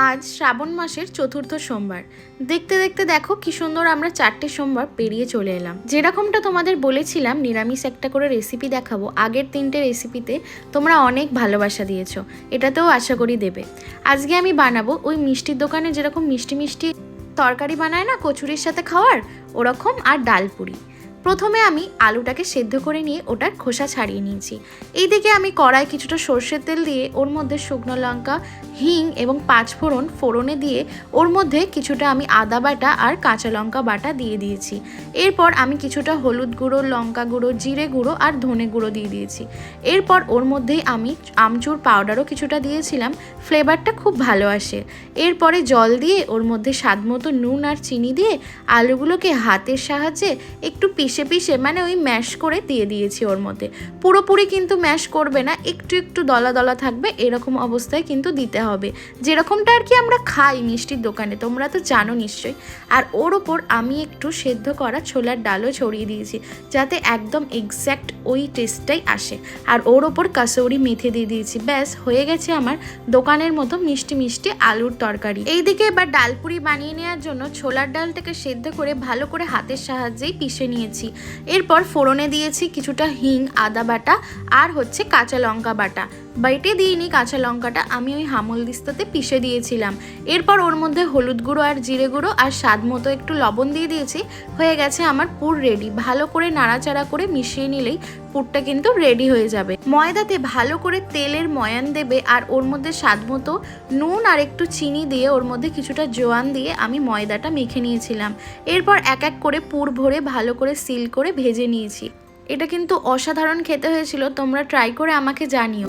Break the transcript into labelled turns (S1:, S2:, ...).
S1: আজ শ্রাবণ মাসের চতুর্থ সোমবার। দেখতে দেখতে দেখো কি সুন্দর আমরা 4টে সোমবার পেরিয়ে চলে এলাম। যেরকমটা তোমাদের বলেছিলাম নিরামিষ একটা করে রেসিপি দেখাবো, আগের 3টে রেসিপিতে তোমরা অনেক ভালোবাসা দিয়েছো, এটাতেও আশা করি দেবে। আজকে আমি বানাবো ওই মিষ্টির দোকানে যেরকম মিষ্টি মিষ্টি তরকারি বানায় না কচুরির সাথে খাওয়ার, ওরকম আর ডালপুরি। প্রথমে আমি আলুটাকে সেদ্ধ করে নিয়ে ওটার খোসা ছাড়িয়ে নিয়েছি। এইদিকে আমি কড়াই কিছুটা সর্ষের তেল দিয়ে ওর মধ্যে শুকনো লঙ্কা, হিং এবং 5 ফোড়ন ফোড়নে দিয়ে ওর মধ্যে কিছুটা আমি আদা বাটা আর কাঁচা লঙ্কা বাটা দিয়ে দিয়েছি। এরপর আমি কিছুটা হলুদ গুঁড়ো, লঙ্কা গুঁড়ো, জিরে গুঁড়ো আর ধনে গুঁড়ো দিয়ে দিয়েছি। এরপর ওর মধ্যেই আমি আমচুর পাউডারও কিছুটা দিয়েছিলাম, ফ্লেভারটা খুব ভালো আসে। এরপরে জল দিয়ে ওর মধ্যে স্বাদ মতো নুন আর চিনি দিয়ে আলুগুলোকে হাতের সাহায্যে একটু পিষে মানে ওই ম্যাশ করে দিয়ে দিয়েছি ওর মধ্যে। পুরোপুরি কিন্তু ম্যাশ করবে না, একটু একটু দলা দলা থাকবে, এরকম অবস্থায় কিন্তু দিতে হবে, যেরকমটা আর কি আমরা খাই মিষ্টির দোকানে, তোমরা তো জানো নিশ্চয়ই। আর ওর ওপর আমি একটু সেদ্ধ করা ছোলার ডালও ছড়িয়ে দিয়েছি, যাতে একদম এক্স্যাক্ট ওই টেস্টটাই আসে। আর ওর ওপর কাসৌরি মেথি দিয়ে দিয়েছি। ব্যাস হয়ে গেছে আমার দোকানের মতো মিষ্টি মিষ্টি আলুর তরকারি। এইদিকে এবার ডালপুরি বানিয়ে নেওয়ার জন্য ছোলার ডালটাকে সেদ্ধ করে ভালো করে হাতের সাহায্যেই পিষে নিয়েছি। এরপর ফোড়নে দিয়েছি কিছুটা হিং, আদা বাটা আর কাঁচা লঙ্কা বাটা। বেটে দিইনি কাঁচা লঙ্কাটা, আমি ওই হামল দিস্তাতে পিষে দিয়েছিলাম। এরপর ওর মধ্যে হলুদ গুঁড়ো আর জিরে গুঁড়ো আর স্বাদ মতো একটু লবণ দিয়ে দিয়েছি। হয়ে গেছে আমার পুর রেডি। ভালো করে নাড়াচাড়া করে মিশিয়ে নিলেই পুরটা কিন্তু রেডি হয়ে যাবে। ময়দাতে ভালো করে তেলের ময়ান দেবে আর ওর মধ্যে স্বাদ মতো নুন আর একটু চিনি দিয়ে ওর মধ্যে কিছুটা জোয়ান দিয়ে আমি ময়দাটা মেখে নিয়েছিলাম। এরপর এক এক করে পুর ভরে ভালো করে সিল করে ভেজে নিয়েছি। এটা কিন্তু অসাধারণ খেতে হয়েছিল, তোমরা ট্রাই করে আমাকে জানিও।